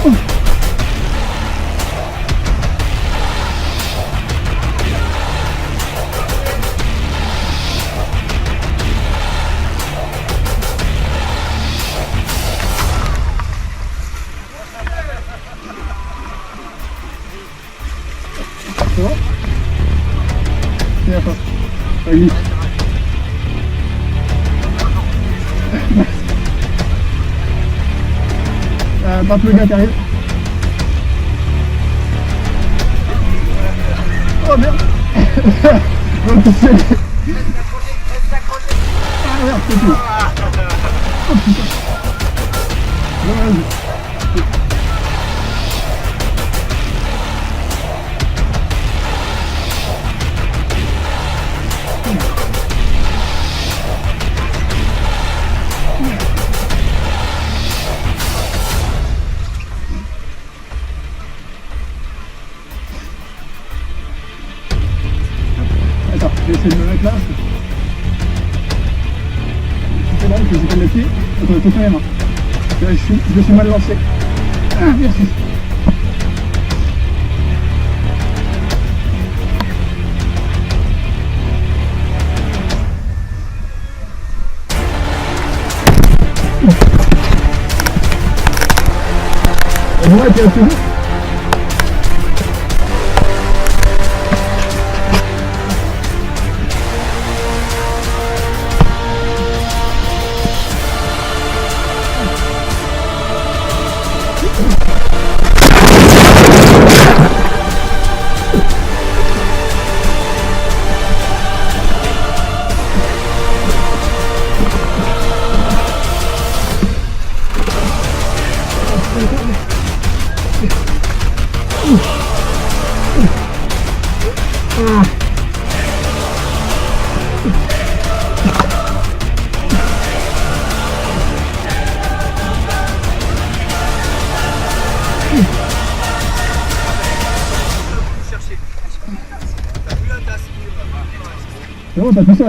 Ça va? Tiens, pas. Ça glisse. Tape le gars qui arrive. Oh merde. Non, tu sais. Ah merde, c'est tout. Oh putain. Non, vas-y. Attends, je vais essayer de me mettre là. C'est bon, je vais les pieds. Attends, tout quand même. Je me suis mal lancé. Ah, merci. Ouais, t'es assez vite. C'est bon, t'as tout ça.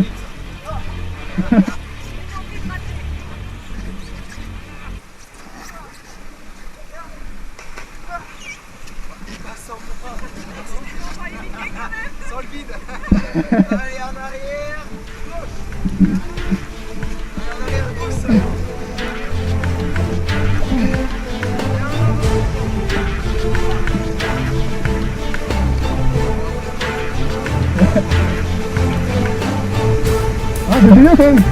Sans le vide. Allez, en arrière. Allez, en arrière, gauche. Ah, c'est bien quand même.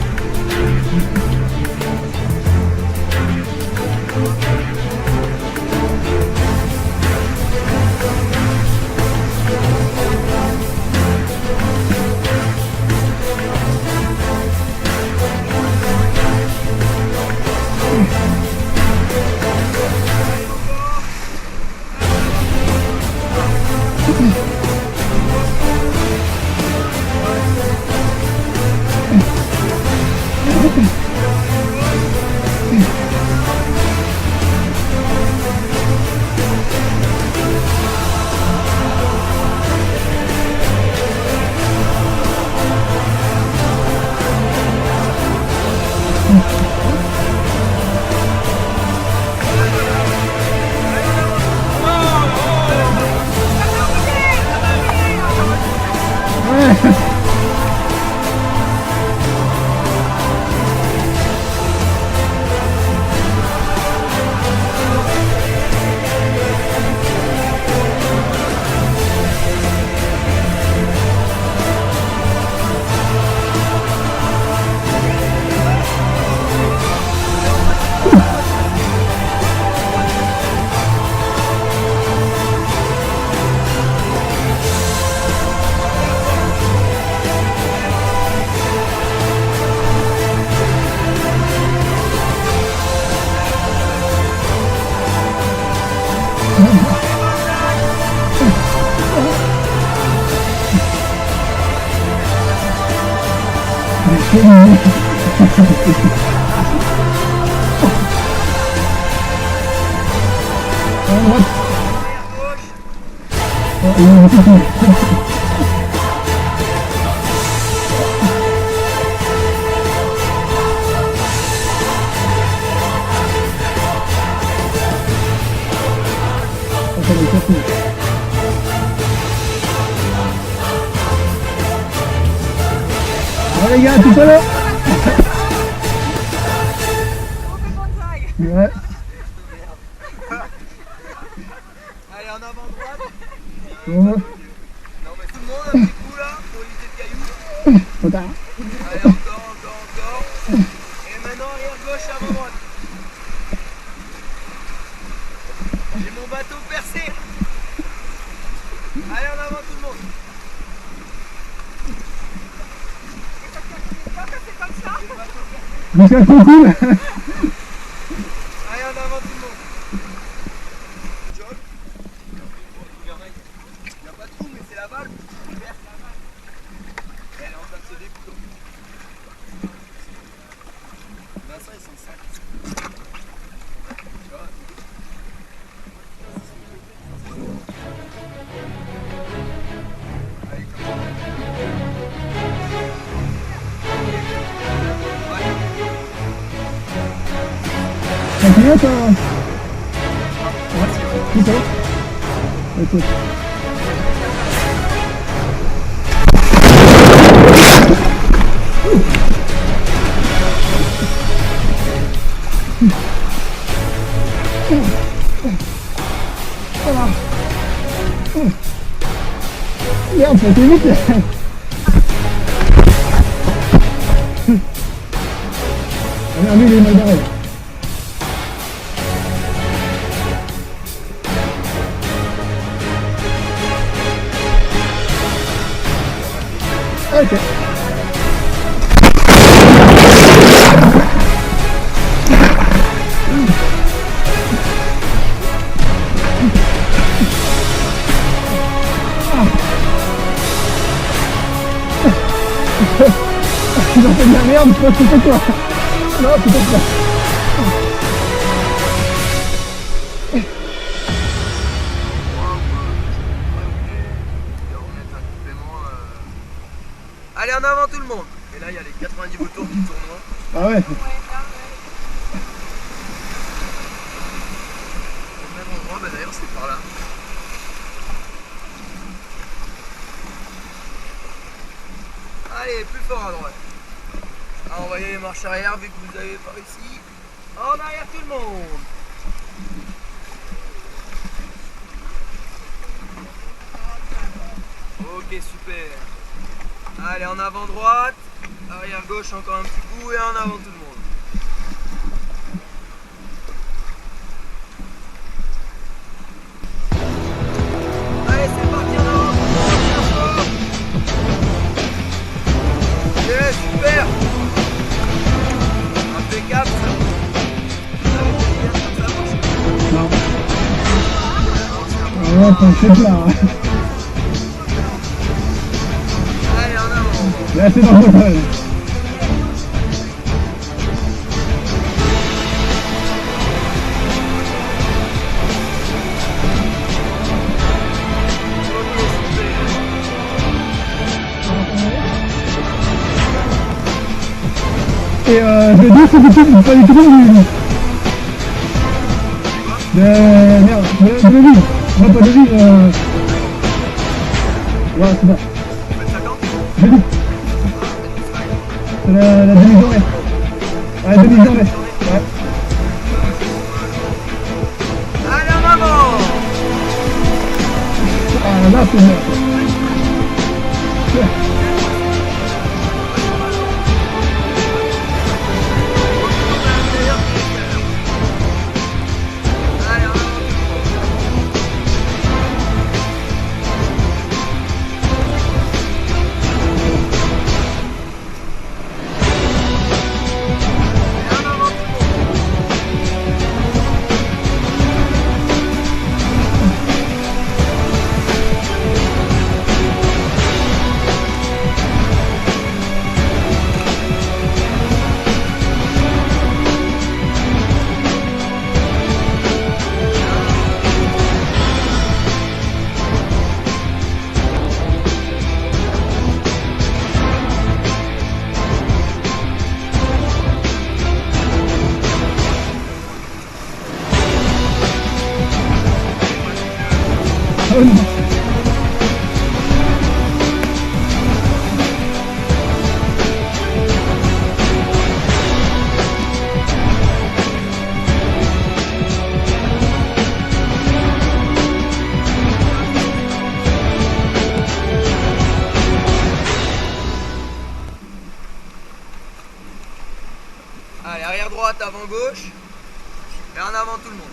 Continue. Allez les gars, tout à l'heure. Ouais. Allez, en avant droite. Bon. Non, mais tout le monde, un petit coup là, pour éviter le caillou. Trop tard. Allez, encore. Et maintenant, arrière gauche, avant droite. J'ai mon bateau percé. Allez, en avant tout le monde. Mais c'est trop cool. Allez, en avant tout le monde. John. Il n'y a pas de trou, mais c'est la valve. Elle est en train de se découdre. Vincent, ils sont 5. Tu vois. Allez, Continue toi. Tout ça. Ok. Merde, ça a été vite. Allez, lui, il est mal barré. Ok. Ils ont fait de la merde, c'est toi. Non, c'est pas toi. Allez, en avant tout le monde. Et là, il y a les 90 vautours du tournoi. Ah ouais. Au même endroit, bah d'ailleurs, c'est par là. Allez, plus fort à droite. Ah, envoyez les marches arrière vu que vous avez par ici. En arrière tout le monde. Ok, super. Allez, en avant droite. Arrière gauche encore un petit coup et en avant tout le monde. Allez, c'est parti en avant. Yes, super. Impeccable ça. Vous avez fait bien comme ça, moi. Non. Ah ouais, t'inquiète là. Allez, en avant. Là, c'est dans le vol. Et je vais dire, c'est du pas du tout merde, de vivre. Non, pas de vivre. Ouais, c'est ça. Je dis. C'est la demi-journée. Ouais, demi-journée. Ouais. Allez, en avant. Ah, là, c'est bien. Oh non. Allez, arrière droite, avant gauche. Et en avant tout le monde.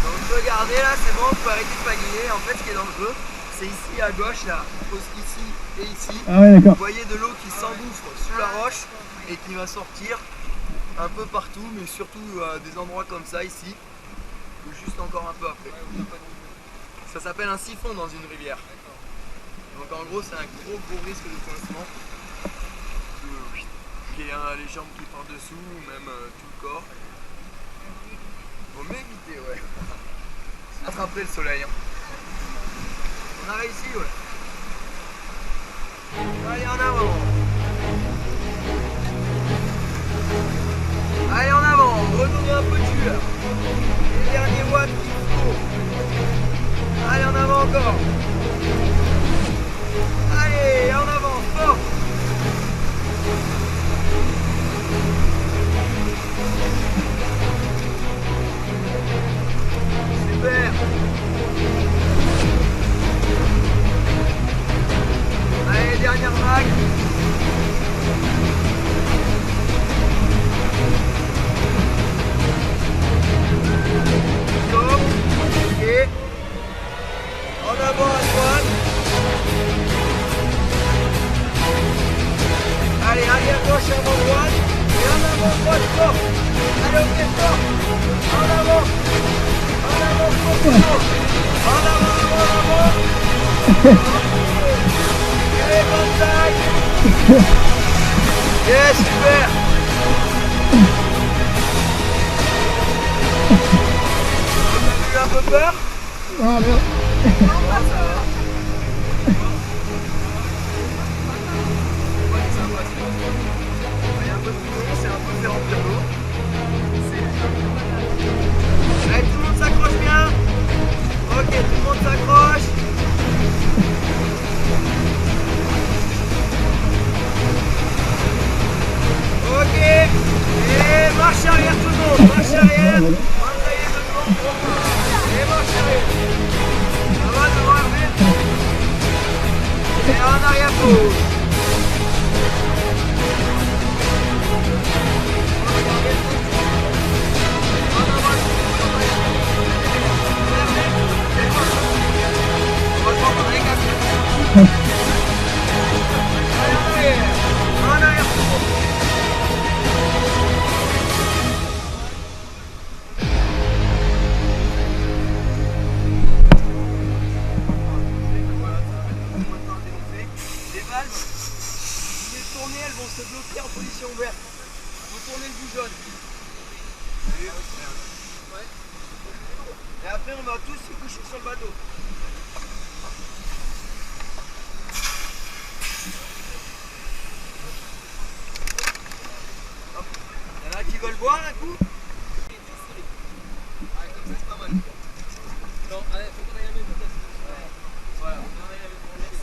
Donc regardez là, c'est bon, vous pouvez arrêter de pagayer. En fait, ce qui est dangereux, c'est ici à gauche là, ici et ici. Ah ouais, d'accord. Vous voyez de l'eau qui s'engouffre sous la roche et qui va sortir un peu partout, mais surtout à des endroits comme ça ici, ou juste encore un peu après. Ça s'appelle un siphon dans une rivière. Donc en gros c'est un gros risque de coincement. Il y a les jambes qui partent dessous, ou même tout le corps. Faut m'éviter, ouais. Attraper le soleil. Hein. On a réussi, ouais. Allez en avant. Allez en avant, redonnez un peu de sueur. Les derniers watts qu'il faut. Allez en avant encore. Allez, en avant, fort. Super. Allez, dernière vague. Stop. Ok. En avant à droite. Allez, allez à gauche, avant droite. Et en avant droite, fort. Allez, ok, fort. En avant. En avant, fort, fort. En avant, en avant. Allez, contact. Yes, super. Vous avez eu un peu peur? Ah merde. Allez, tout le monde s'accroche bien. Ok, tout le monde s'accroche. Ok. Et marche arrière tout le monde. Marche arrière. Entrayez tout le monde. Et marche arrière. Ça va devant Hervé. Et en arrière pause. Elles vont se bloquer en position ouverte. Vous tournez le bout jaune. Et après on va tous se coucher sur le bateau. Hop. Il y en a qui veulent boire un coup. Ah, comme ça c'est pas mal. Non, allez, faut qu'on aille à la vitesse. Voilà, on aille à la vitesse.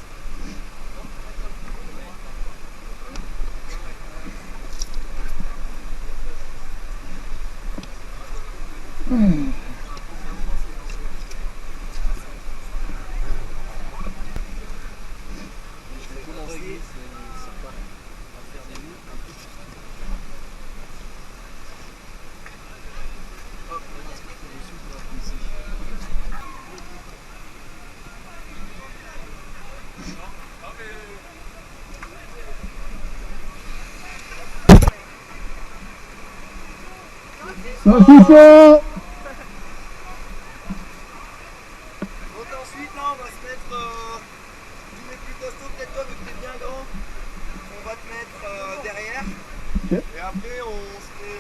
Saucisson. Donc ensuite là on va se mettre, tu mets plus costaud peut-être toi vu que t'es bien grand, on va te mettre derrière. Okay. Et après on se fait